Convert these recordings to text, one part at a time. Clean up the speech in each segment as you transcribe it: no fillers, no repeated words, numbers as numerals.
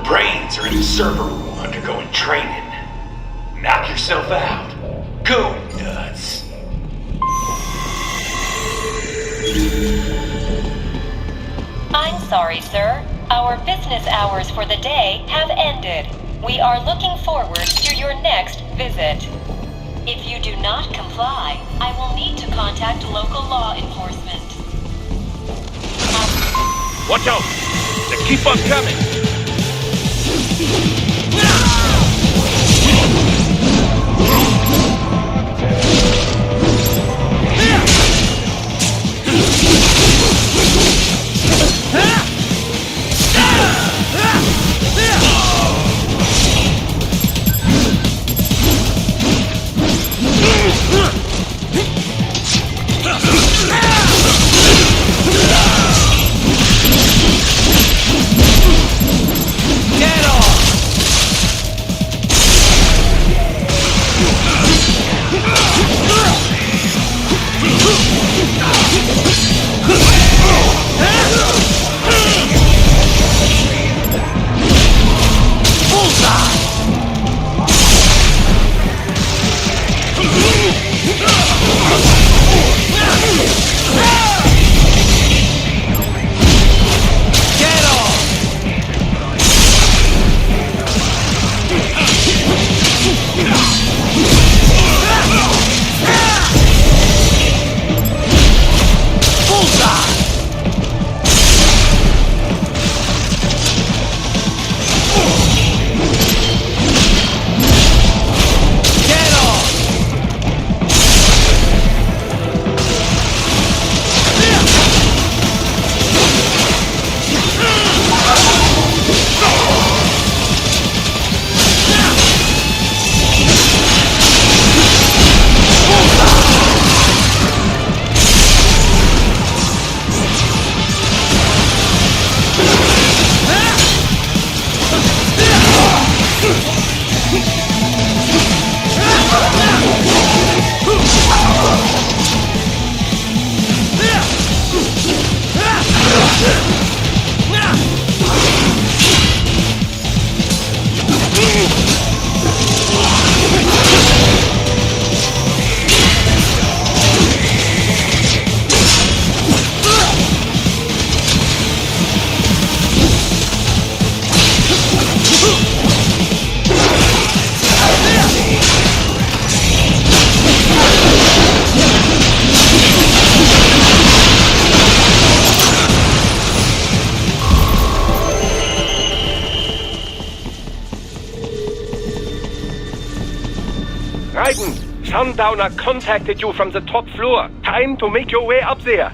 brains are in the server room undergoing training. Knock yourself out. Go nuts. I'm sorry, sir. Our business hours for the day have ended. We are looking forward to your next visit. If you do not comply, I will need to contact local law enforcement. Watch out! They keep on coming! Raiden, Sundowner contacted you from the top floor. Time to make your way up there.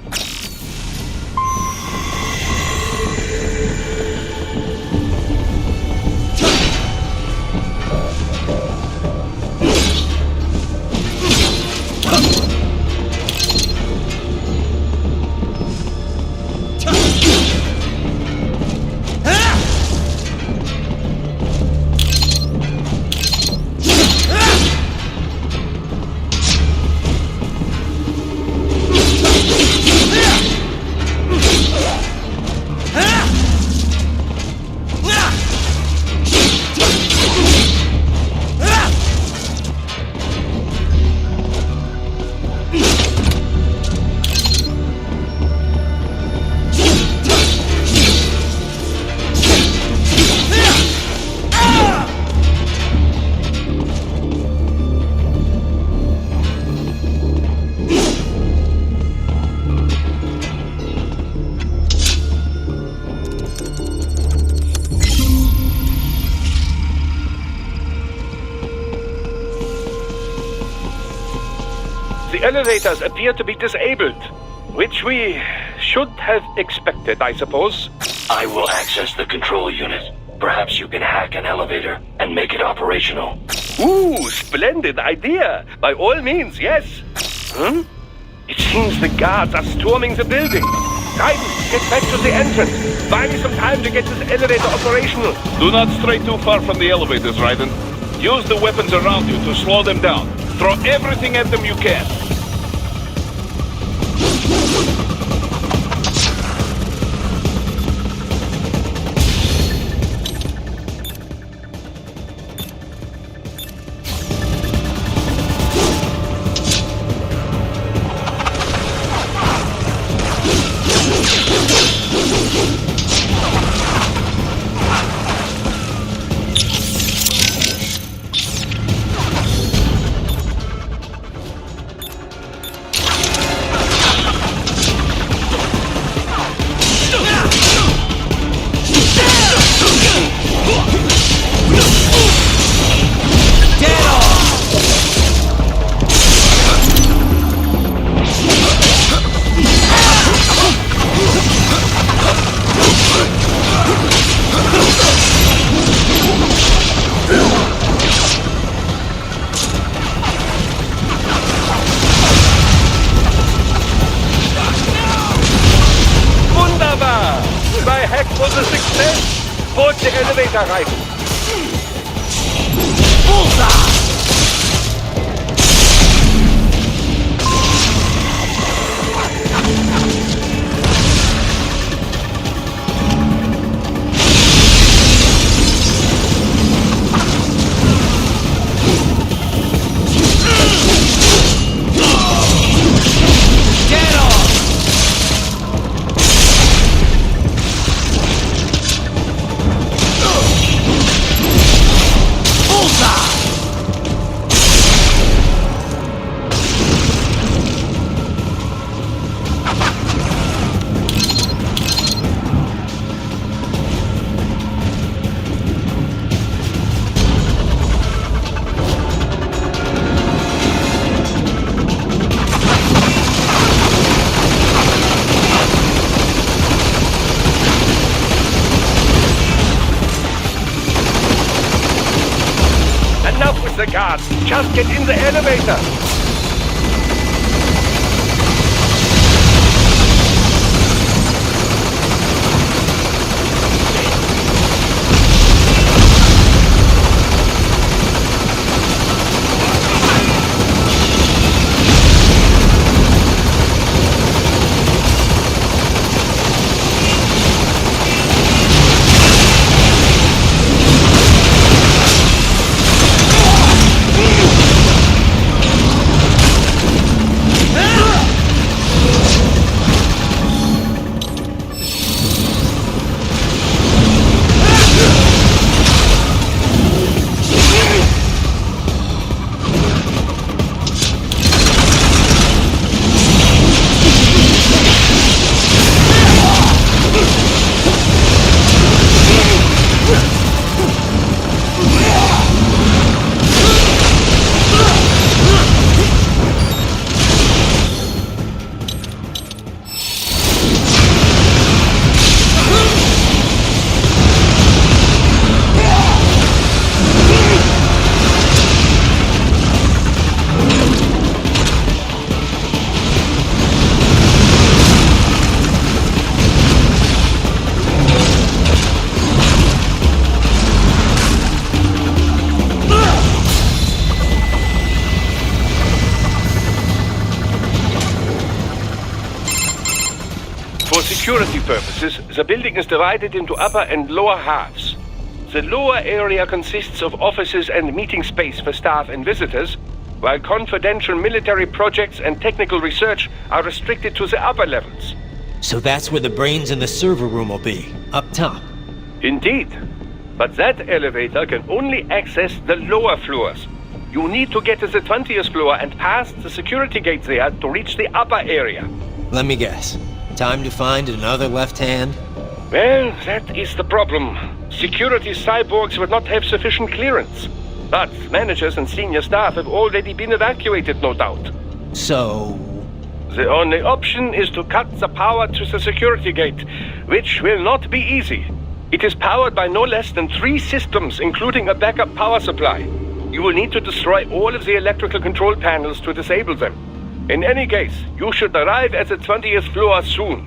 The elevators appear to be disabled, which we should have expected, I suppose. I will access the control unit. Perhaps you can hack an elevator and make it operational. Ooh, splendid idea. By all means, yes. It seems the guards are storming the building. Raiden, get back to the entrance. Buy me some time to get this elevator operational. Do not stray too far from the elevators, Raiden. Use the weapons around you to slow them down. Throw everything at them you can. the elevator, Raiden. Enough with the guards. Just get in the elevator. For security purposes, the building is divided into upper and lower halves. The lower area consists of offices and meeting space for staff and visitors, while confidential military projects and technical research are restricted to the upper levels. So that's where the brains in the server room will be, up top. Indeed. But that elevator can only access the lower floors. You need to get to the 20th floor and pass the security gate there to reach the upper area. Let me guess. Time to find another left hand? Well, that is the problem. Security cyborgs would not have sufficient clearance. But managers and senior staff have already been evacuated, no doubt. So... The only option is to cut the power to the security gate, which will not be easy. It is powered by no less than 3 systems, including a backup power supply. You will need to destroy all of the electrical control panels to disable them. In any case, you should arrive at the 20th floor soon.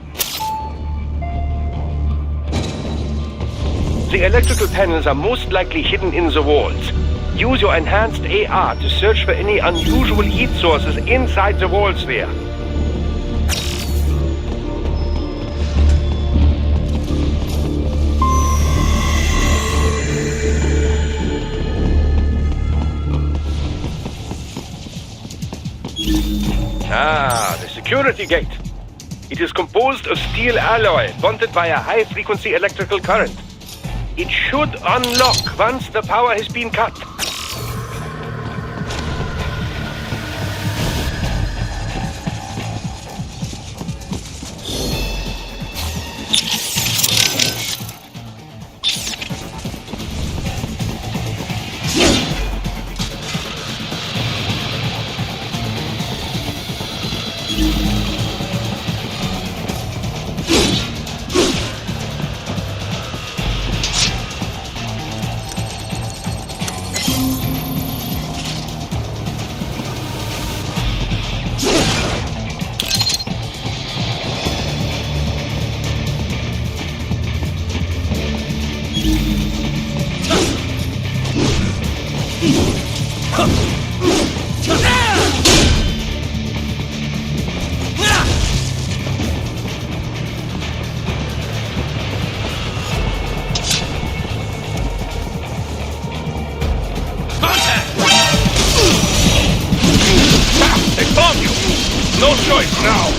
The electrical panels are most likely hidden in the walls. Use your enhanced AR to search for any unusual heat sources inside the walls there. Ah, the security gate. It is composed of steel alloy bonded by a high-frequency electrical current. It should unlock once the power has been cut. They found you! No choice now!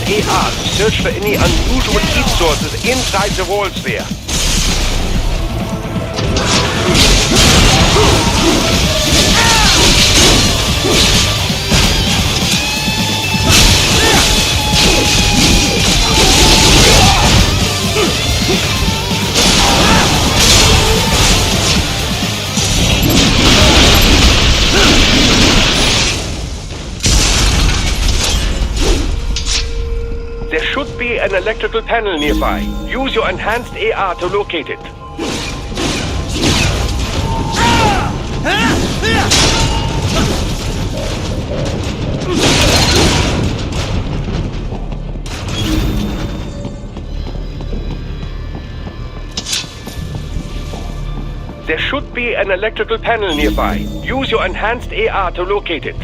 AR to search for any unusual heat sources inside the walls there. There should be an electrical panel nearby. Use your enhanced AR to locate it. There should be an electrical panel nearby. Use your enhanced AR to locate it.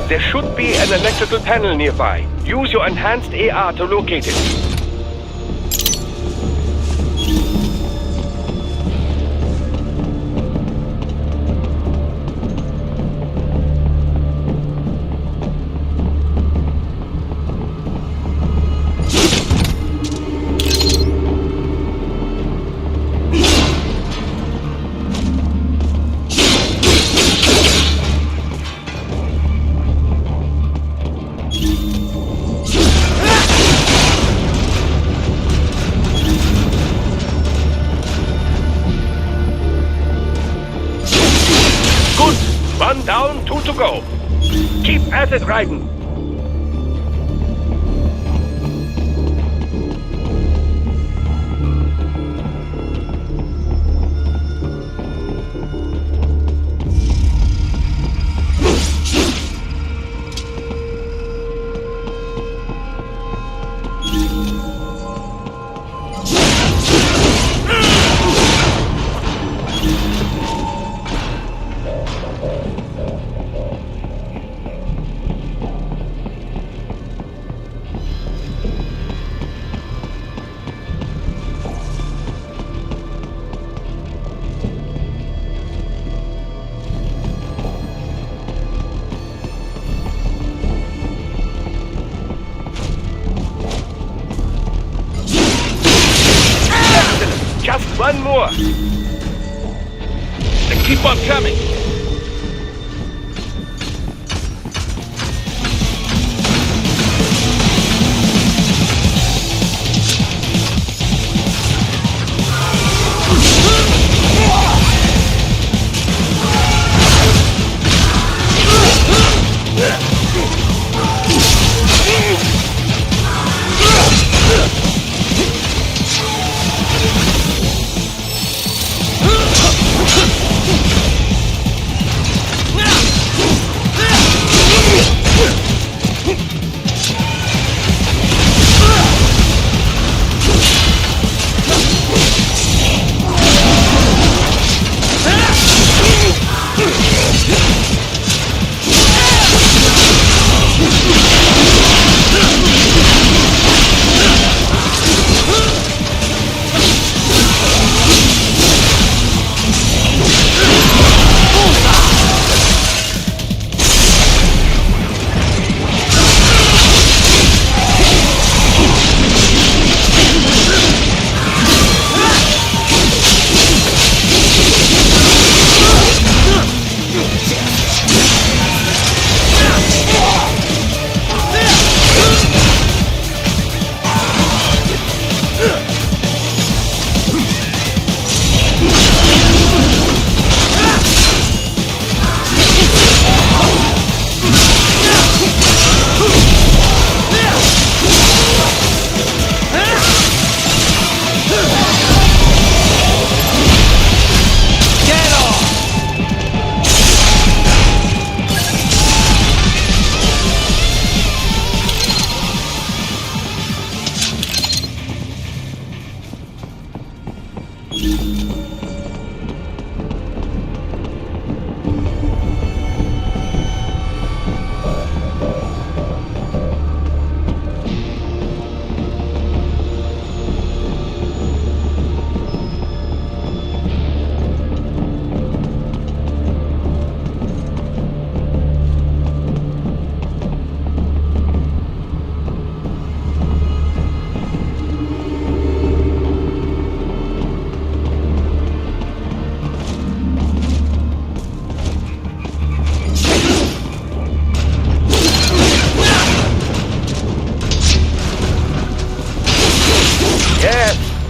There should be an electrical panel nearby. Use your enhanced AR to locate it. One down, 2 to go. Keep at it, Raiden. fast. They keep on coming.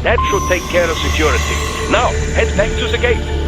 That should take care of security. Now, head back to the gate.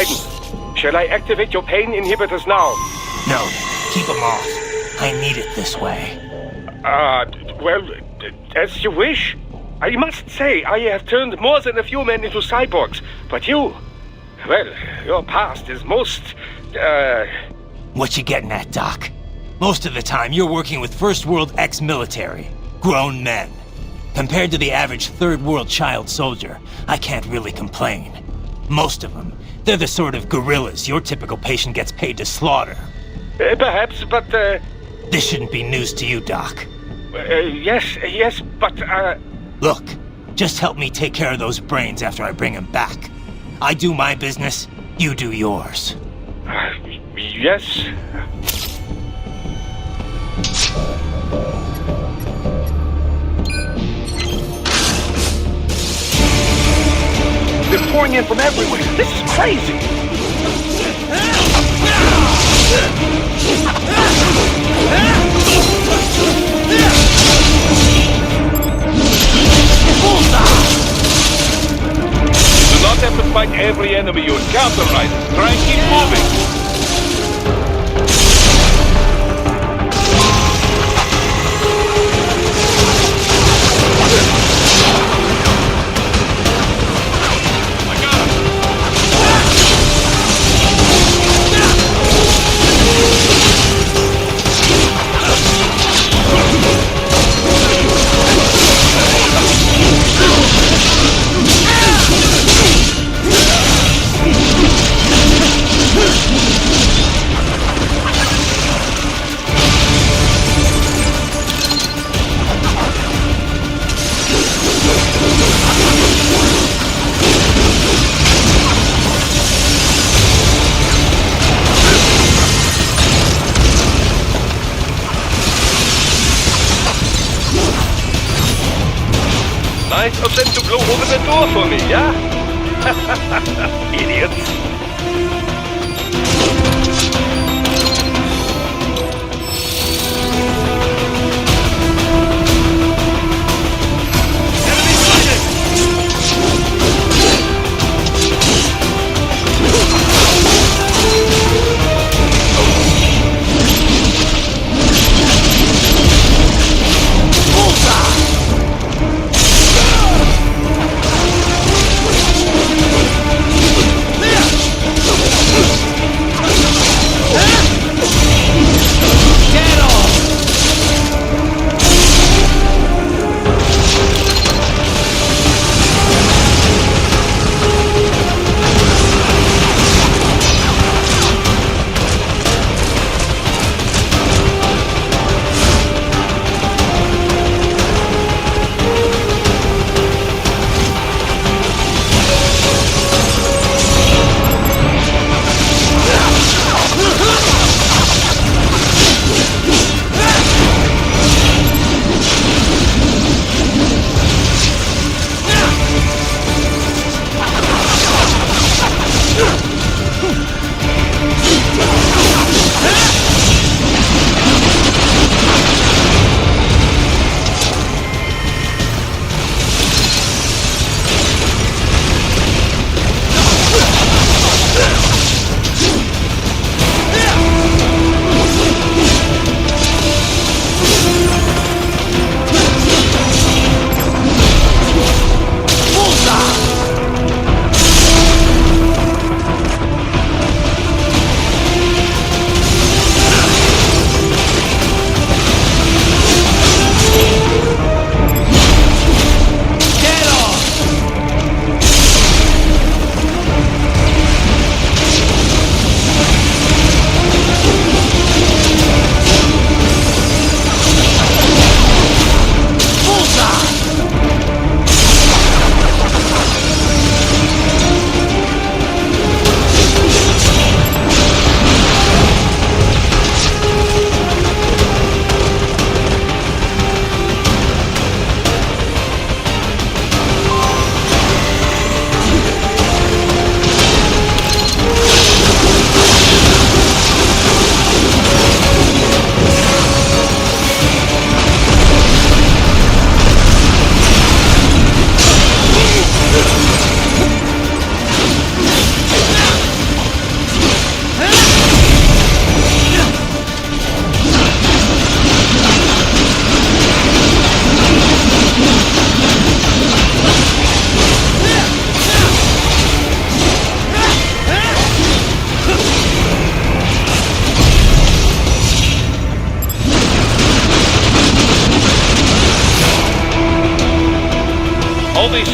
Raiden, shall I activate your pain inhibitors now? No, keep them off. I need it this way. Well, as you wish. I must say, I have turned more than a few men into cyborgs, but you... Well, your past is most, What you getting at, Doc? Most of the time, you're working with First World ex-military. Grown men. Compared to the average Third World child soldier, I can't really complain. Most of them, they're the sort of guerrillas your typical patient gets paid to slaughter. Perhaps, but, This shouldn't be news to you, Doc. yes, but, Look, just help me take care of those brains after I bring them back. I do my business, you do yours. Yes. They're pouring in from everywhere. This is crazy. Do not have to fight every enemy you encounter, Raiden. Try and keep moving. Nice of them to blow over the door for me, yeah? Idiots.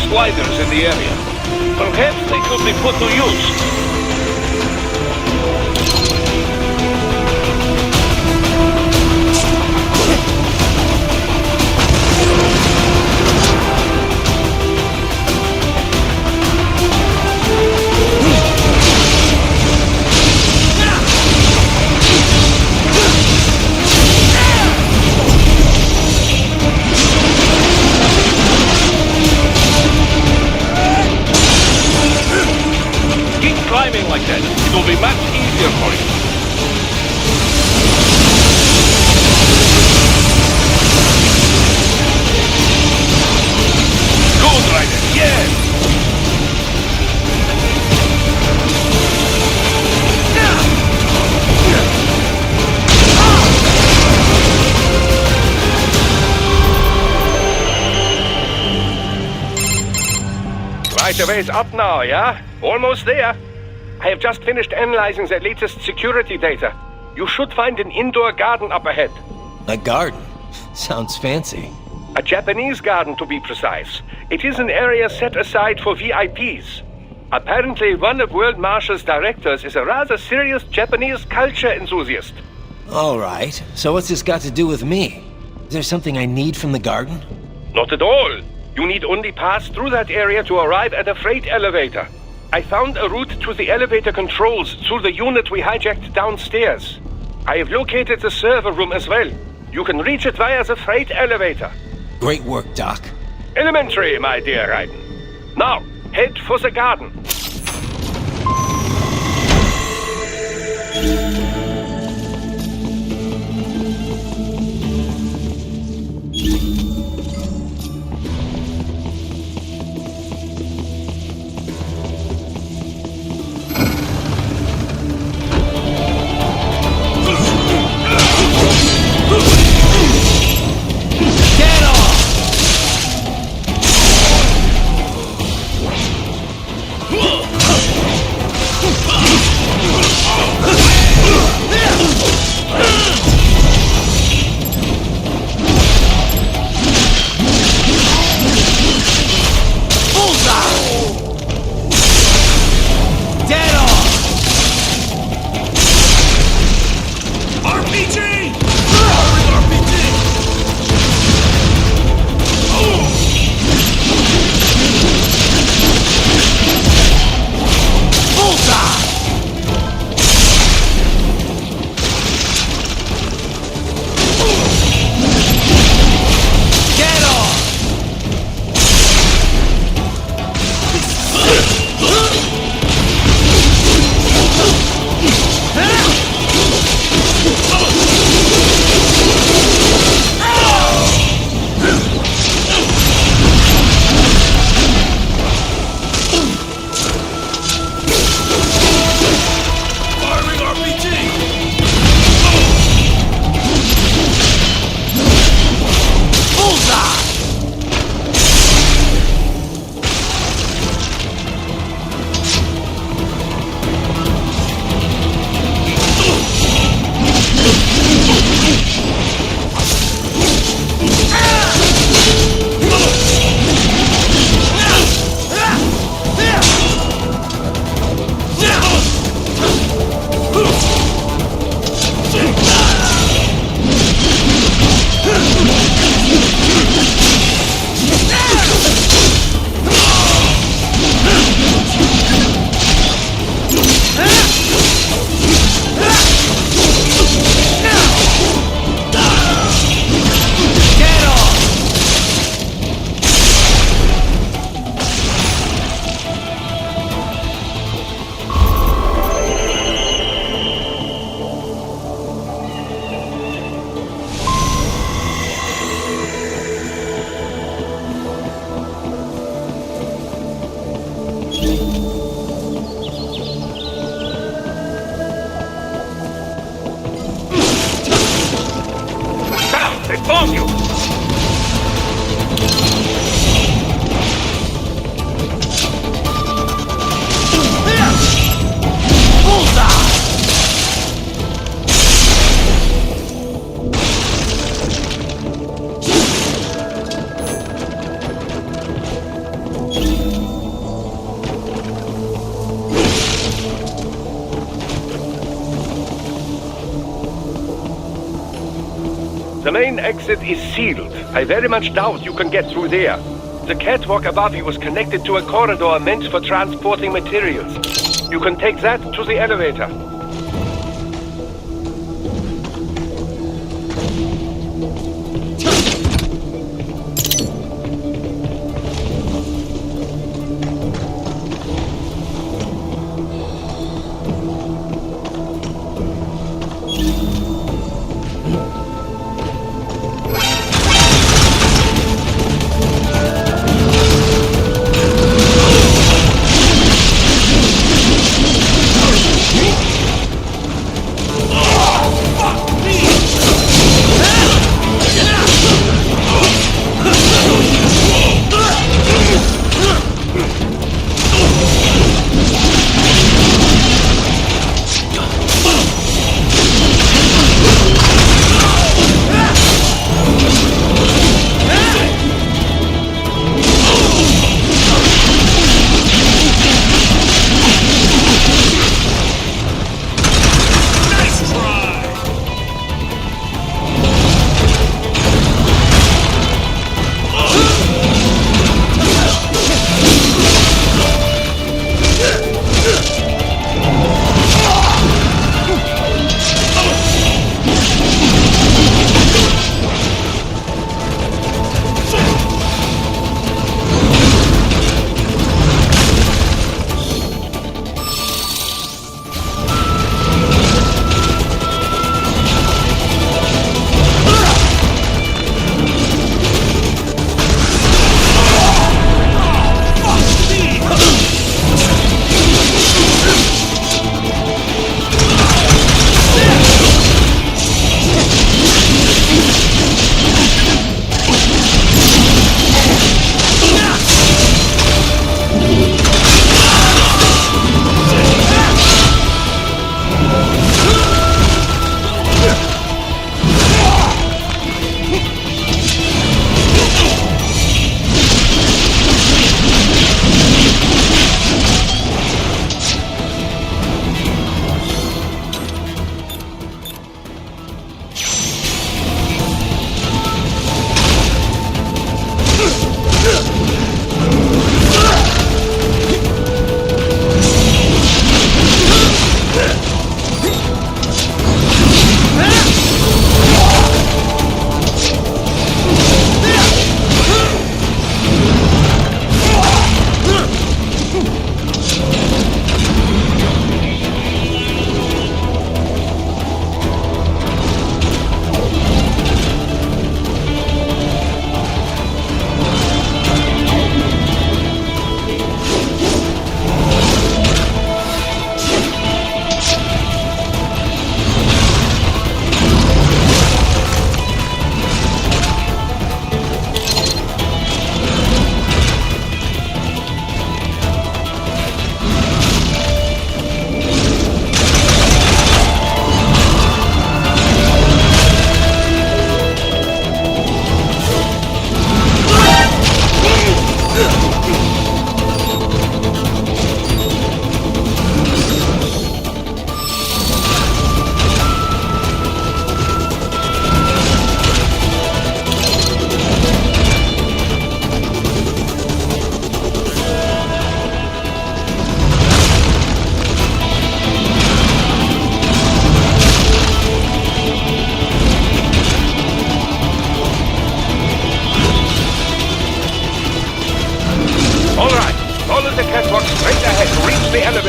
Sliders in the area. Perhaps they could be put to use. the way's up now, yeah? Almost there. I have just finished analyzing the latest security data. You should find an indoor garden up ahead. A garden? Sounds fancy. A Japanese garden, to be precise. It is an area set aside for VIPs. Apparently, one of World Marshal's directors is a rather serious Japanese culture enthusiast. All right. So what's this got to do with me? Is there something I need from the garden? Not at all. You need only pass through that area to arrive at a freight elevator. I found a route to the elevator controls through the unit we hijacked downstairs. I have located the server room as well. You can reach it via the freight elevator. Great work, Doc. Elementary, my dear Raiden. Now, head for the garden. The main exit is sealed. I very much doubt you can get through there. The catwalk above you is connected to a corridor meant for transporting materials. You can take that to the elevator.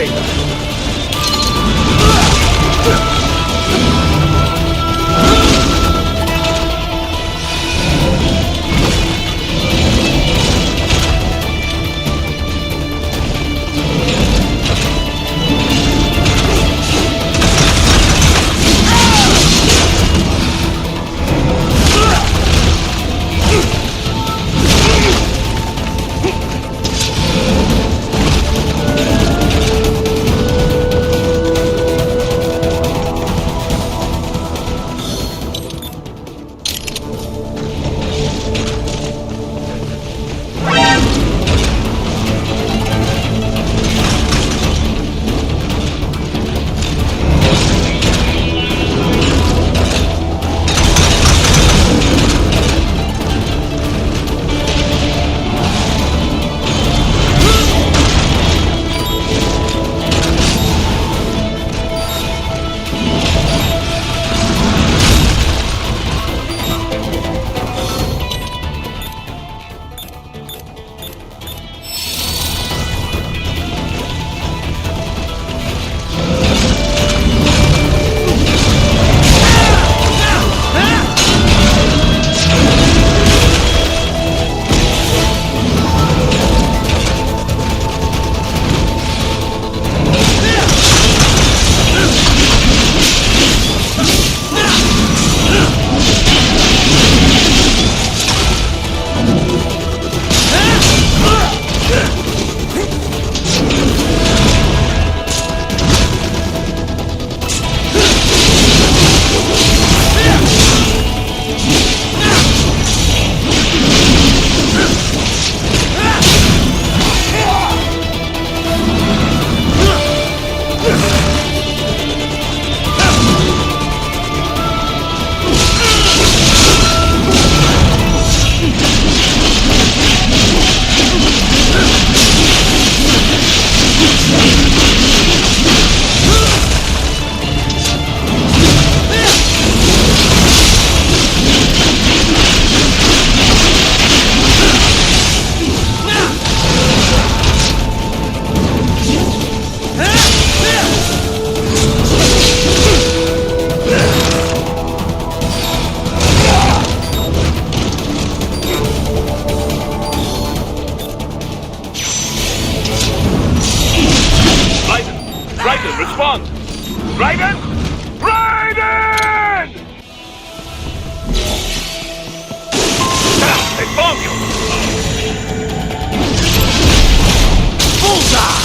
elevator. Raiden, respond! Raiden! Raiden! They found you! Bullseye!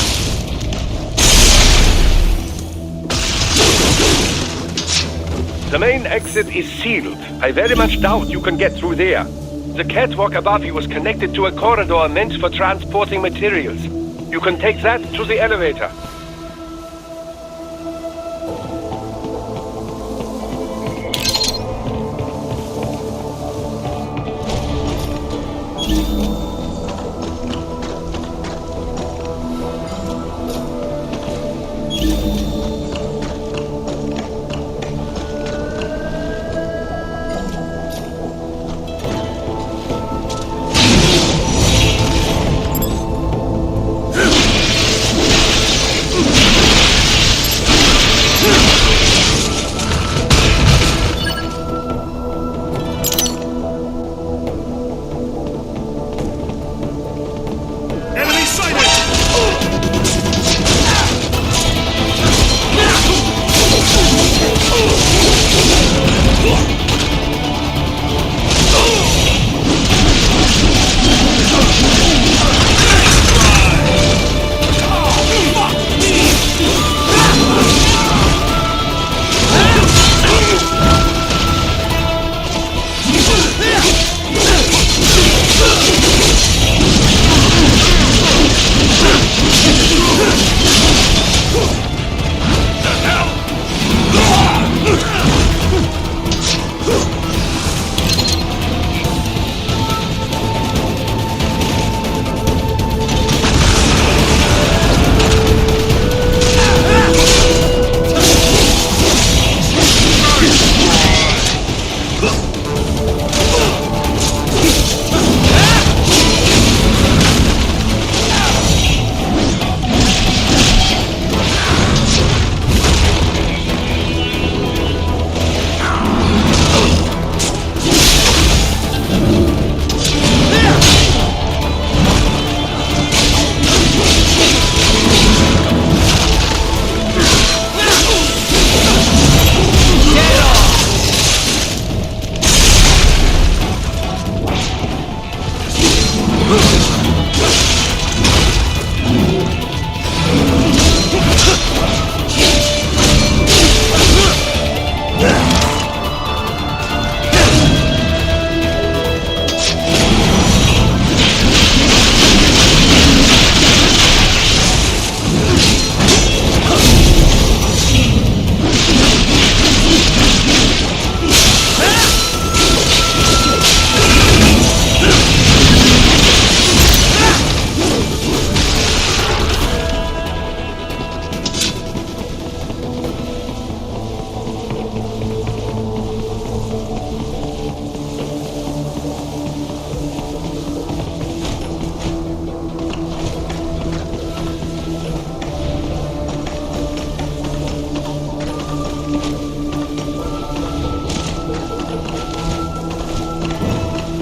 The main exit is sealed. I very much doubt you can get through there. The catwalk above you is connected to a corridor meant for transporting materials. You can take that to the elevator.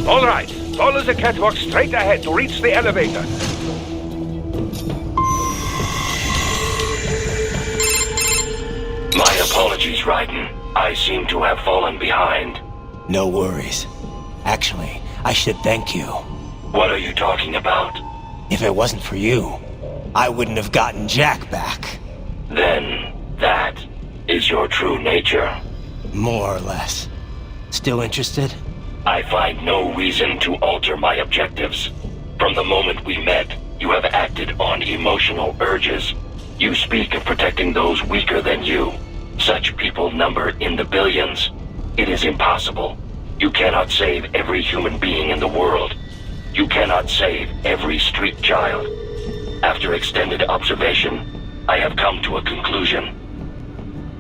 All right, follow the catwalk straight ahead to reach the elevator. My apologies, Raiden. I seem to have fallen behind. No worries. Actually, I should thank you. What are you talking about? If it wasn't for you, I wouldn't have gotten Jack back. Then, that is your true nature. More or less. Still interested? I find no reason to alter my objectives. From the moment we met, you have acted on emotional urges. You speak of protecting those weaker than you. Such people number in the billions. It is impossible. You cannot save every human being in the world. You cannot save every street child. After extended observation, I have come to a conclusion.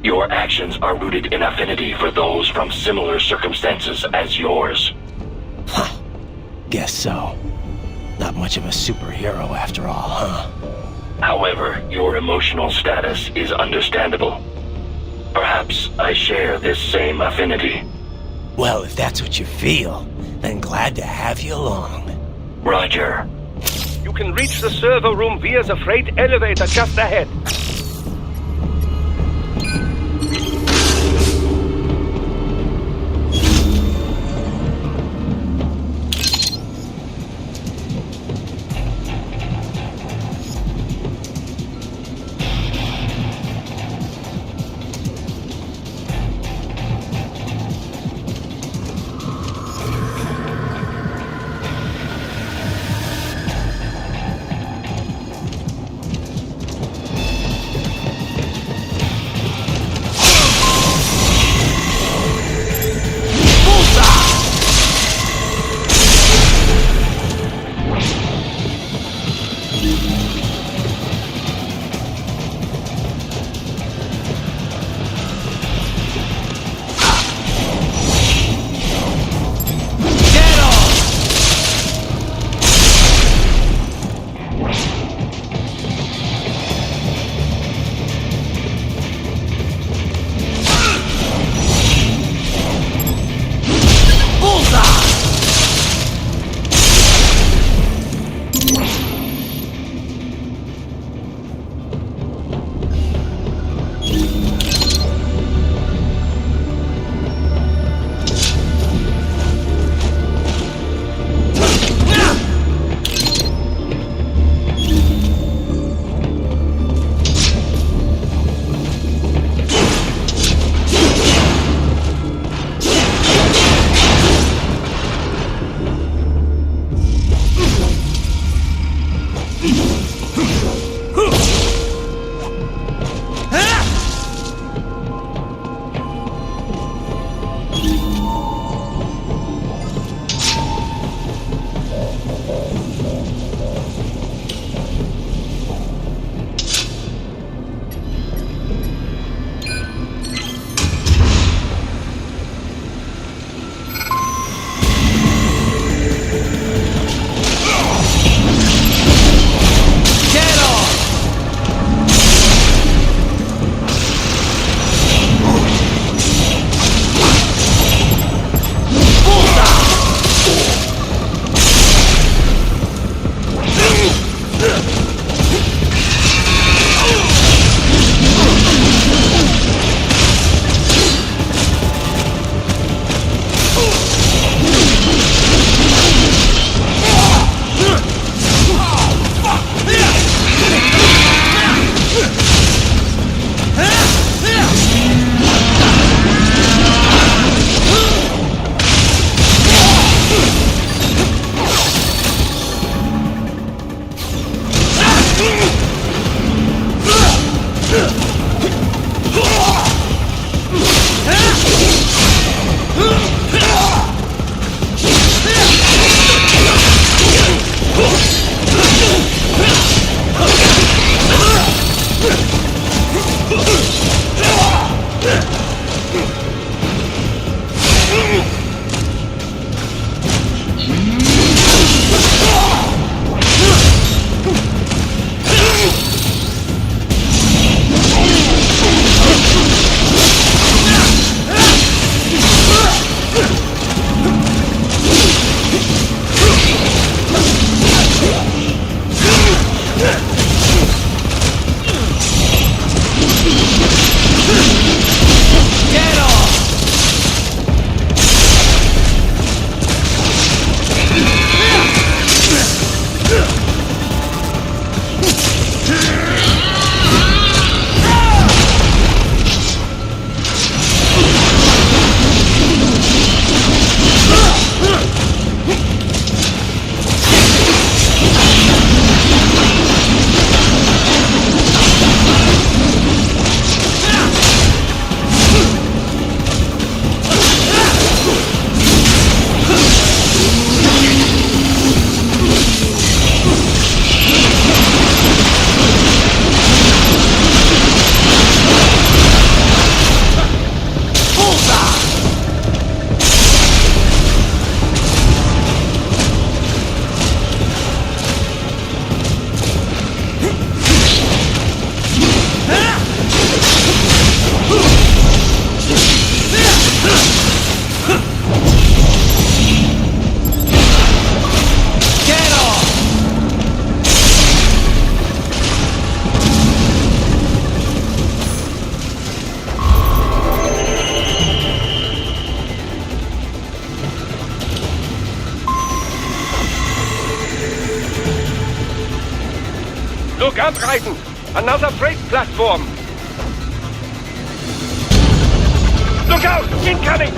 Your actions are rooted in affinity for those from similar circumstances as yours. Huh. Guess so. Not much of a superhero after all, huh? However, your emotional status is understandable. Perhaps I share this same affinity. Well, if that's what you feel, then glad to have you along. Roger. You can reach the server room via the freight elevator just ahead. Look up, Raiden! Another freight platform! Look out! Incoming!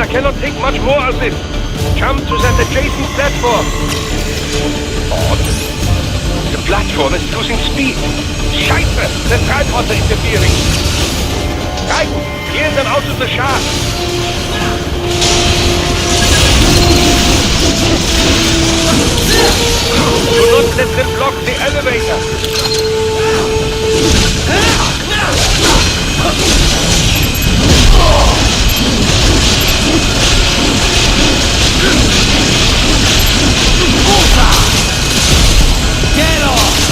Cannot take much more of this. Jump to that adjacent platform. Odd. The platform is losing speed. Scheiße! The tripods are interfering. Raiden, clear them out of the shaft. Do not let them block the elevator. Get off!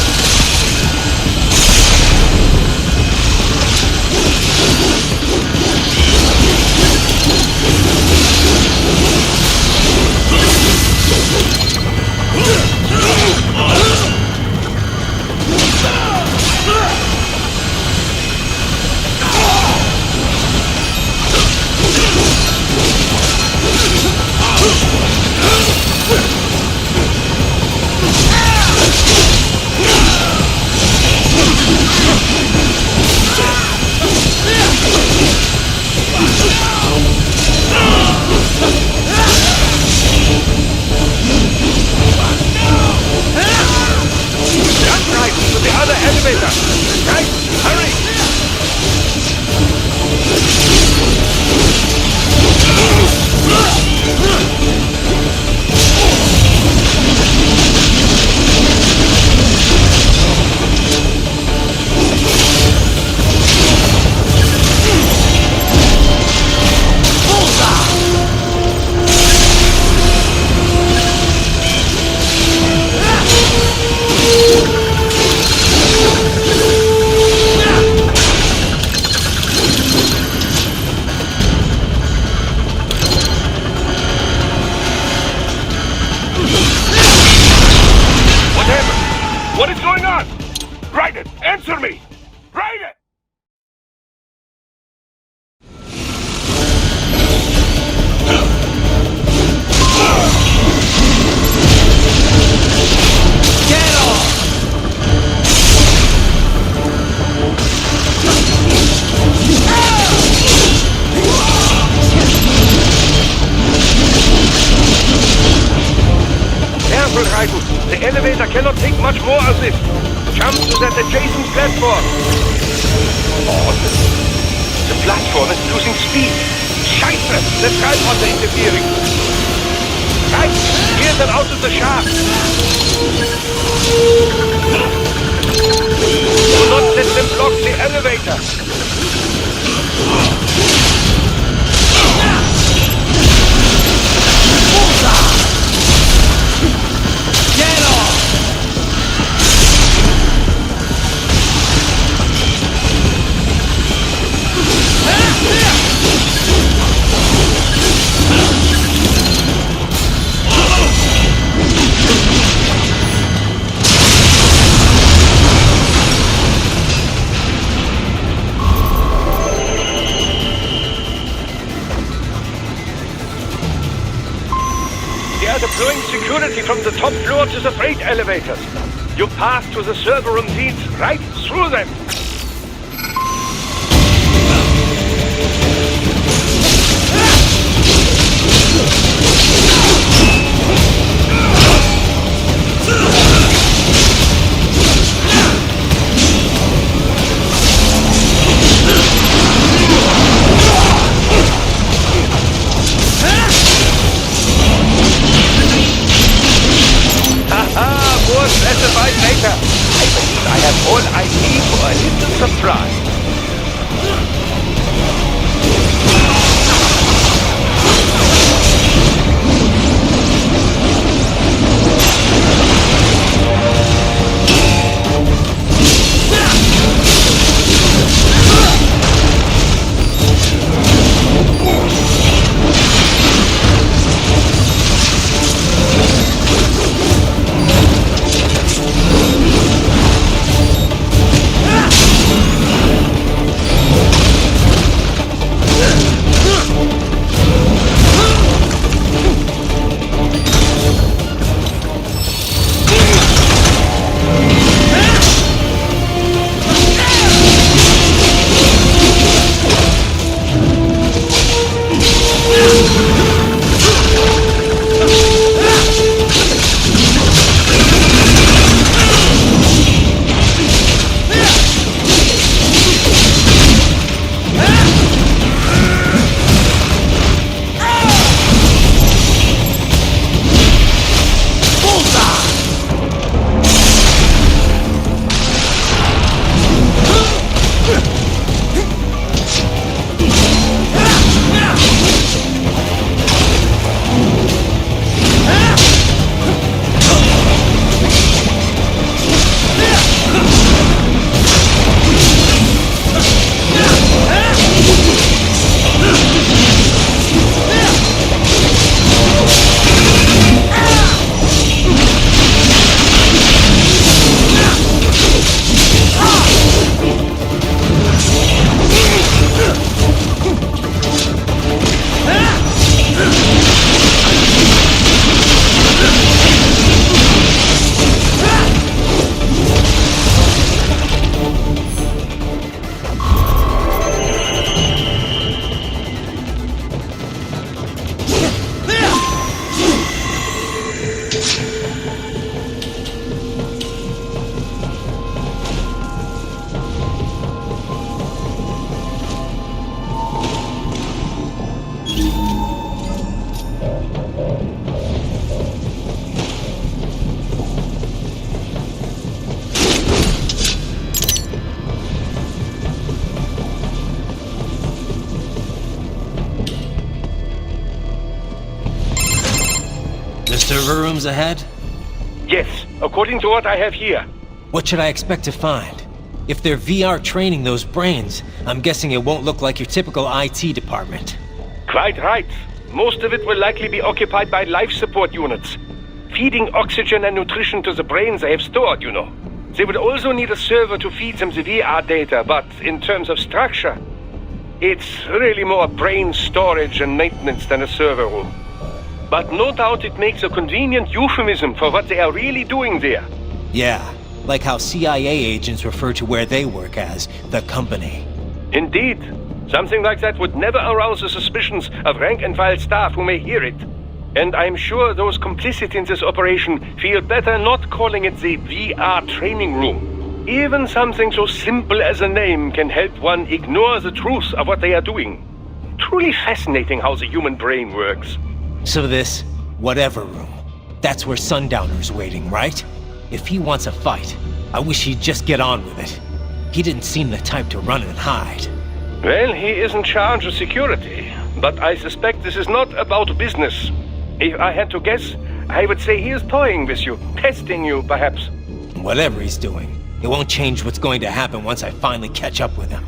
Answer me! Raiden! Get off! Careful, Raiden. The elevator cannot take much more of this. Jump to that adjacent platform. Oh, the platform is losing speed. Scheiße! The tripod is interfering. Right, steer them out of the shaft. Do not let them block the elevator. Get off! They are deploying security from the top floor to the freight elevators. You pass to the server room leads right through them. More specified later. I believe I have all I need for a little surprise. Server rooms ahead? Yes, according to what I have here. What should I expect to find? If they're VR training those brains, I'm guessing it won't look like your typical IT department. Quite right. Most of it will likely be occupied by life support units. Feeding oxygen and nutrition to the brains they have stored, you know. They would also need a server to feed them the VR data, but in terms of structure, it's really more brain storage and maintenance than a server room. But no doubt it makes a convenient euphemism for what they are really doing there. Yeah, like how CIA agents refer to where they work as the company. Indeed. Something like that would never arouse the suspicions of rank-and-file staff who may hear it. And I'm sure those complicit in this operation feel better not calling it the VR training room. Even something so simple as a name can help one ignore the truth of what they are doing. Truly fascinating how the human brain works. So this whatever room, that's where Sundowner's waiting, right? If he wants a fight, I wish he'd just get on with it. He didn't seem the type to run and hide. Well, he is in charge of security, but I suspect this is not about business. If I had to guess, I would say he is toying with you, testing you, perhaps. Whatever he's doing, it won't change what's going to happen once I finally catch up with him.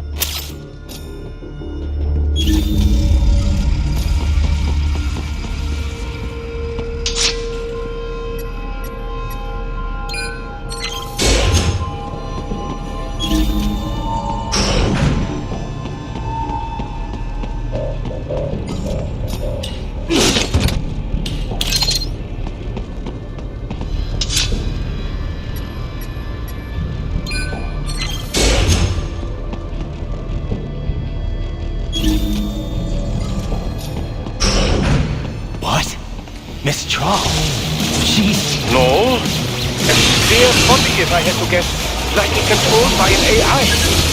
Miss Trawl. She's... No. A spare body, if I had to guess. Likely controlled by an AI.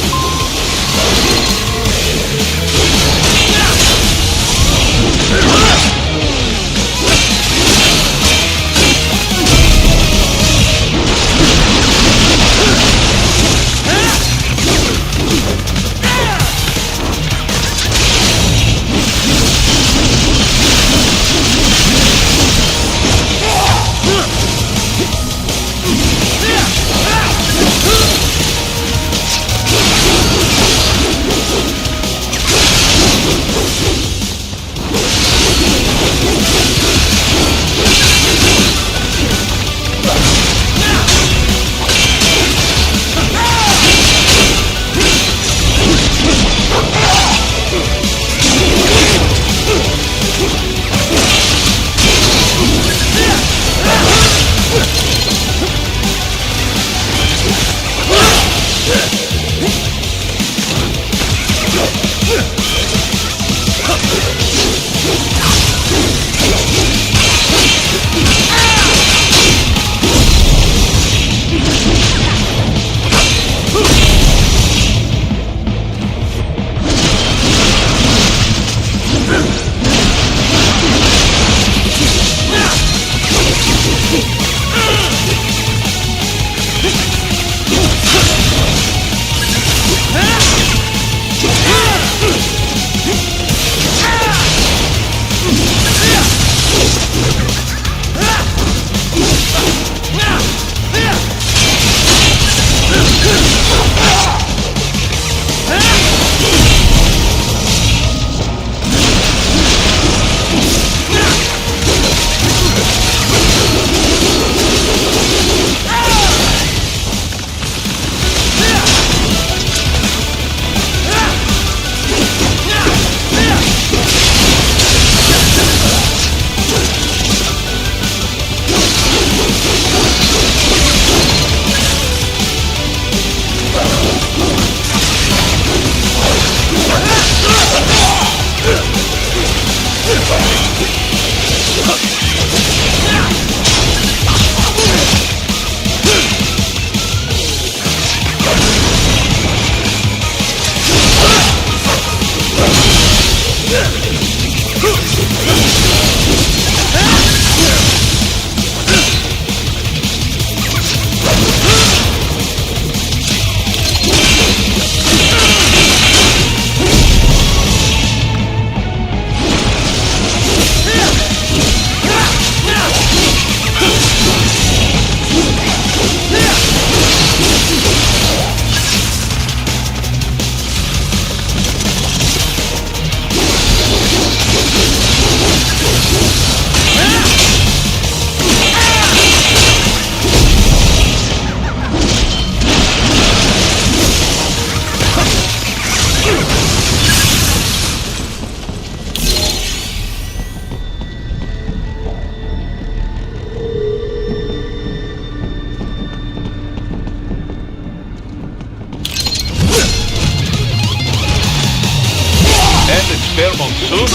suit?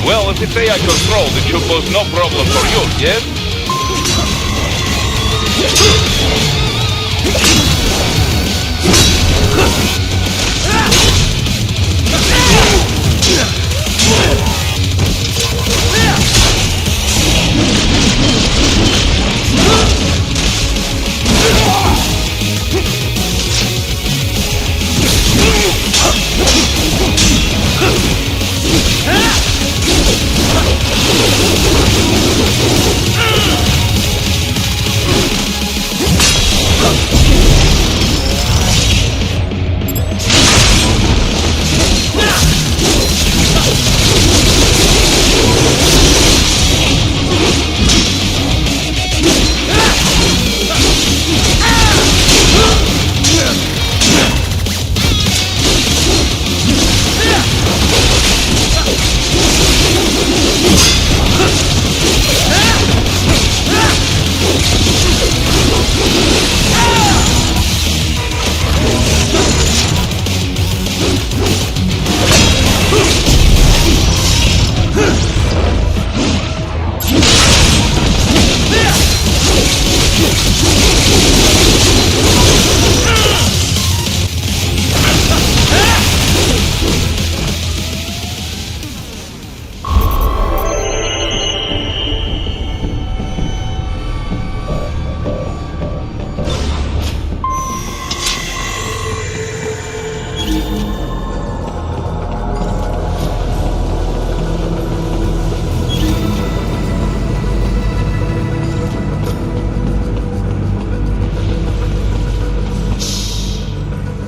Well, if it's AI controlled, it should pose no problem for you, yes?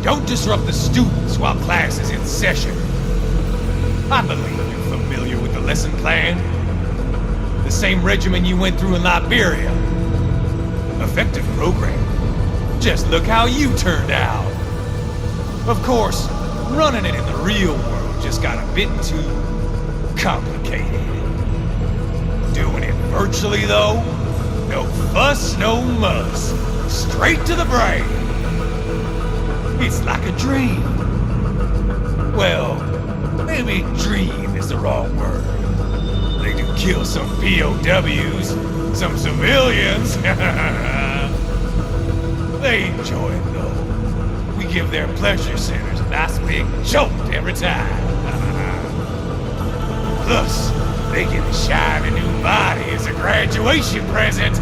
Don't disrupt the students while class is in session. I believe you're familiar with the lesson plan. The same regimen you went through in Liberia. Effective program. Just look how you turned out. Of course, running it in the real world just got a bit too complicated. Doing it virtually, though, no fuss, no muss. Straight to the brain. It's like a dream. Well, maybe dream is the wrong word. They do kill some POWs, some civilians. They enjoy it, though. We give their pleasure centers a nice big jolt every time. Plus, they get a shiny new body as a graduation present.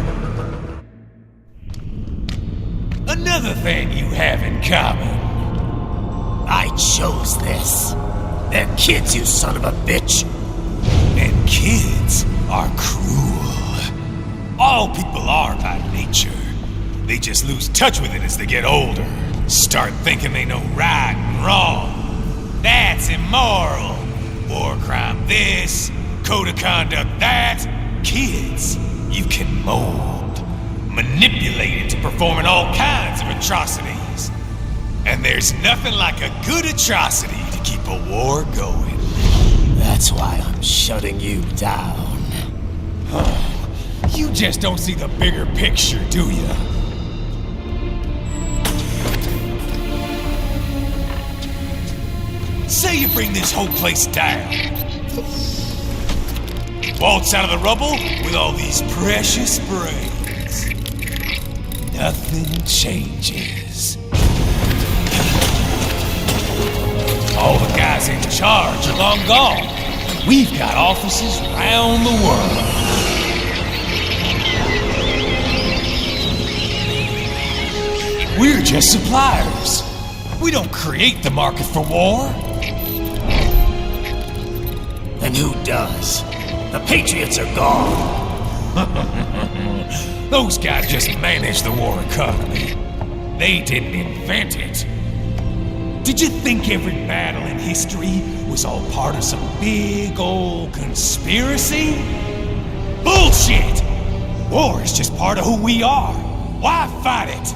Another thing you have in common. I chose this. They're kids, you son of a bitch. And kids are cruel. All people are by nature. They just lose touch with it as they get older. Start thinking they know right and wrong. That's immoral. War crime this, code of conduct that. Kids, you can mold, manipulate into performing all kinds of atrocities. And there's nothing like a good atrocity to keep a war going. That's why I'm shutting you down. You just don't see the bigger picture, do you? Say you bring this whole place down. Waltz out of the rubble with all these precious brains. Nothing changes. All the guys in charge are long gone. And we've got offices around the world. We're just suppliers. We don't create the market for war. Then who does? The Patriots are gone. Those guys just manage the war economy. They didn't invent it. Did you think every battle in history was all part of some big old conspiracy? Bullshit! War is just part of who we are. Why fight it?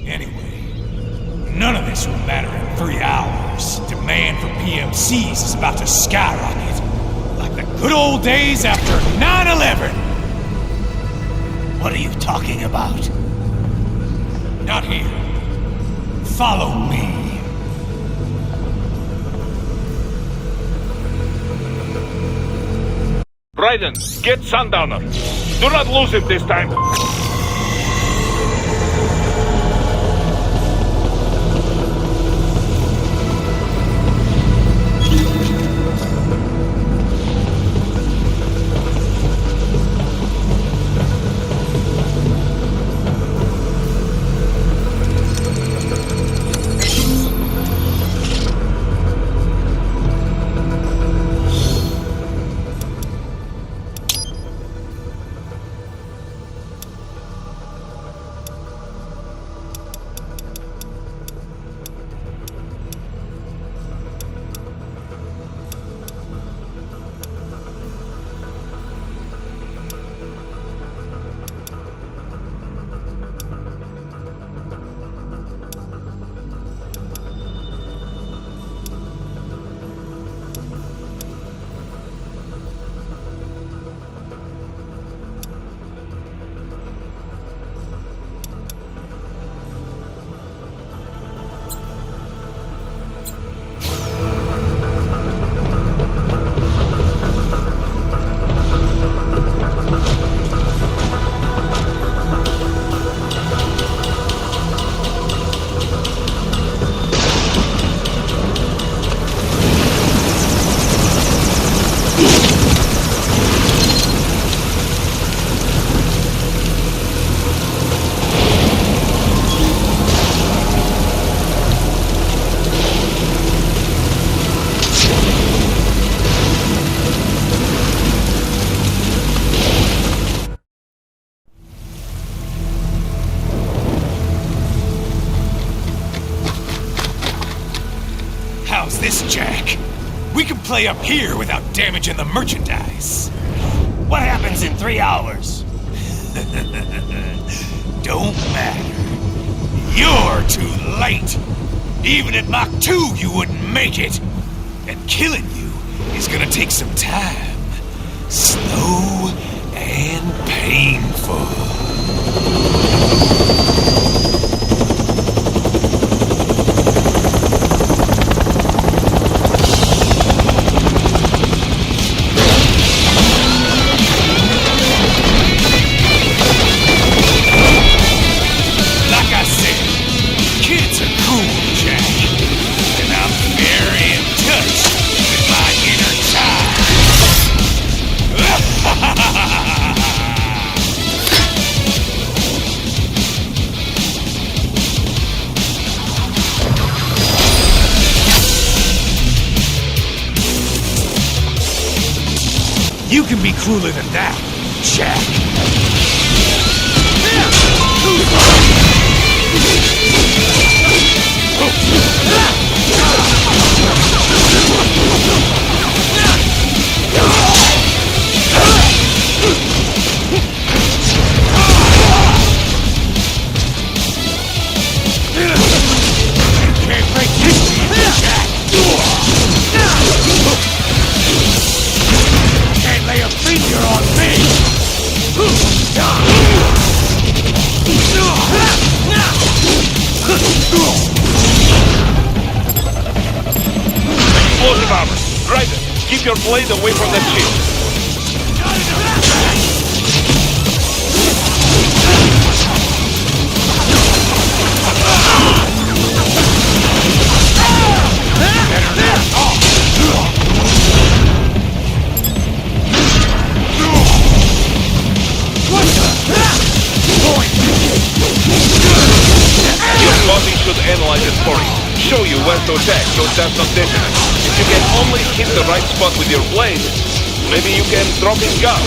Anyway, none of this will matter in 3 hours. Demand for PMCs is about to skyrocket. Like the good old days after 9/11. What are you talking about? Not here. Follow me. Raiden, get Sundowner. Do not lose him this time. How's this, Jack? We can play up here without damaging the merchandise. What happens in 3 hours? Don't matter. You're too late. Even at Mach 2, you wouldn't make it. And killing you is gonna take some time. Slow and painful. You can be crueler than that, Jack. Can't break this deal, Jack. Can't lay a finger on me! Explosive armor. Raiden, keep your blade away from that shield. Your body should analyze it for you. Show you where to attack so it does not detonate. If you can only hit the right spot with your blade, maybe you can drop his gun.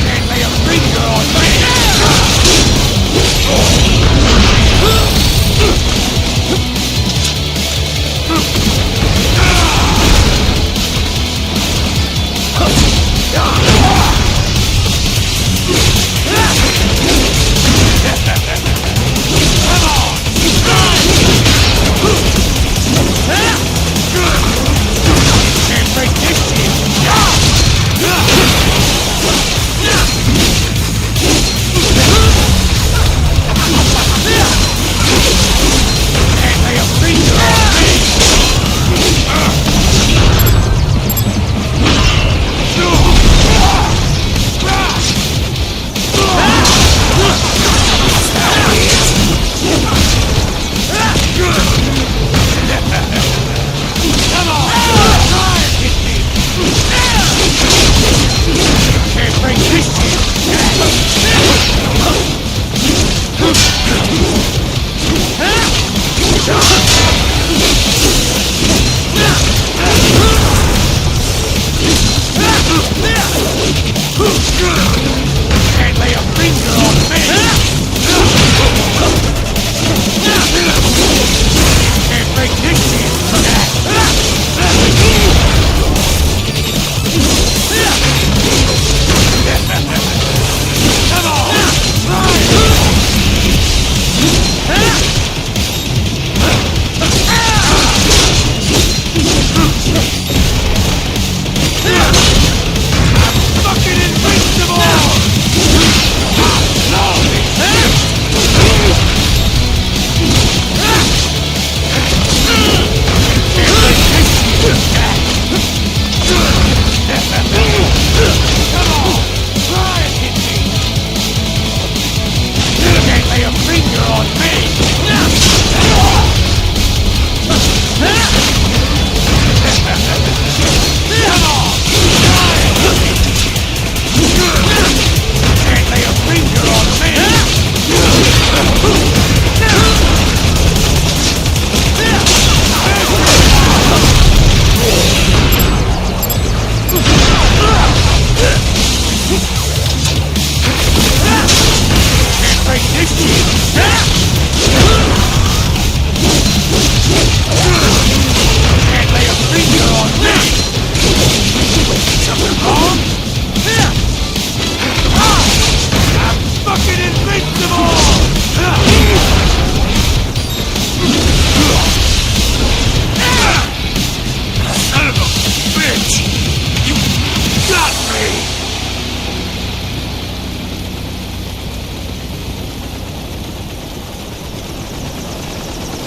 Can't lay a finger on me! Can't break this deal! Can't lay a finger on me! Can't break this shit for that! Come on! I'm fucking invincible!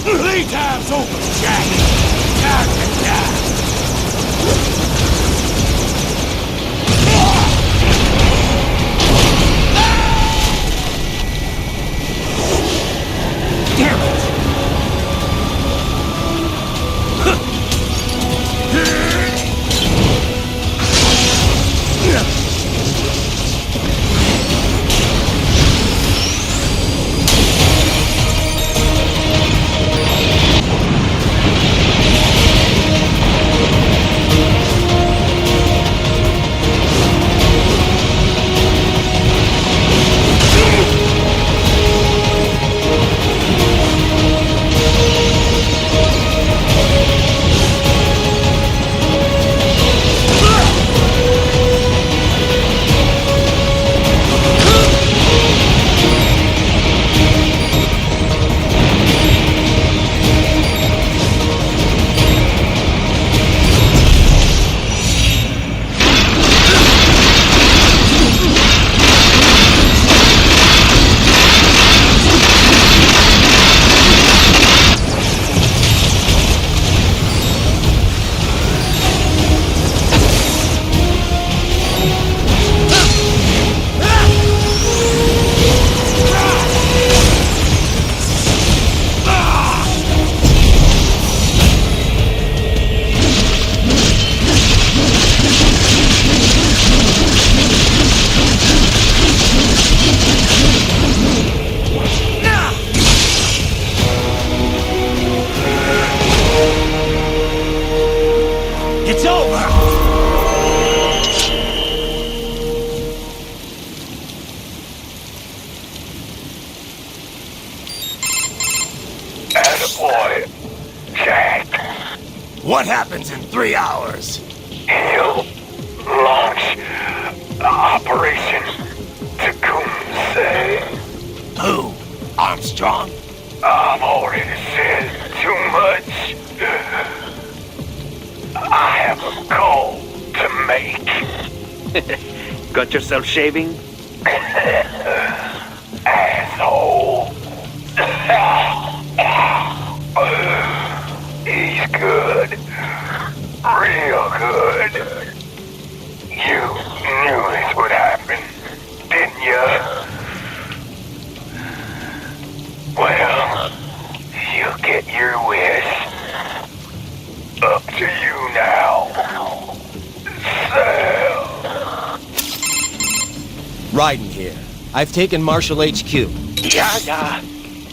Playtime's over, Jack! Time to die! Damn it! Attaboy, Jack. What happens in 3 hours? He'll launch Operation Tecumseh. Who? Armstrong? I've already said too much. I have a call to make. Got yourself shaving? Asshole. He's good. Real good. You knew this would happen, didn't you? Well, you get your wish. Up to you now. Sam. Raiden here. I've taken Marshall HQ. Yeah.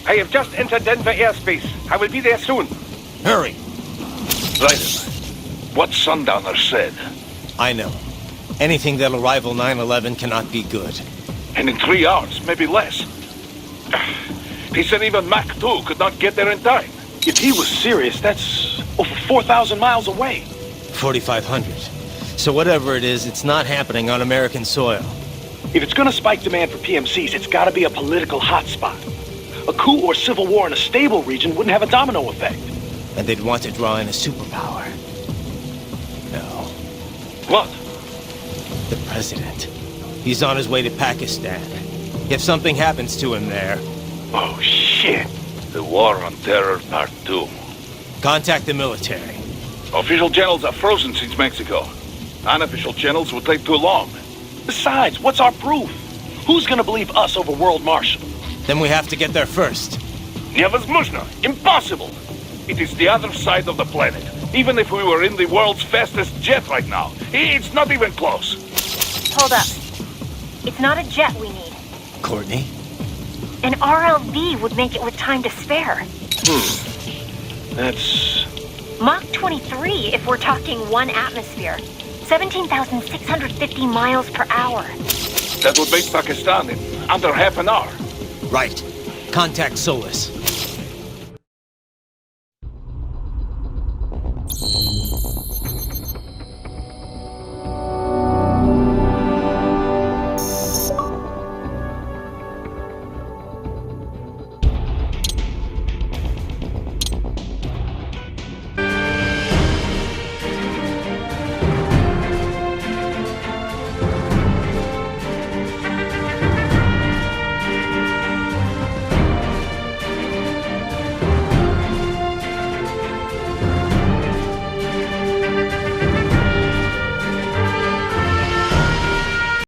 I have just entered Denver airspace. I will be there soon. Hurry. Raiden, what Sundowner said. I know. Anything that'll rival 9/11 cannot be good. And in 3 hours, maybe less. He said even Mach 2 could not get there in time. If he was serious, that's over 4,000 miles away. 4,500. So whatever it is, it's not happening on American soil. If it's gonna spike demand for PMCs, it's gotta be a political hotspot. A coup or civil war in a stable region wouldn't have a domino effect. And they'd want to draw in a superpower. No. What? The president. He's on his way to Pakistan. If something happens to him there... Oh, shit. The War on Terror Part 2. Contact the military. Official channels are frozen since Mexico. Unofficial channels would take too long. Besides, what's our proof? Who's gonna believe us over World Marshal? Then we have to get there first. Невозможно! Impossible! It is the other side of the planet. Even if we were in the world's fastest jet right now, it's not even close. Hold up. It's not a jet we need. Courtney? An RLV would make it with time to spare. That's... Mach 23 if we're talking 1 atmosphere. 17,650 miles per hour. That would make Pakistan in under half an hour. Right. Contact Solus.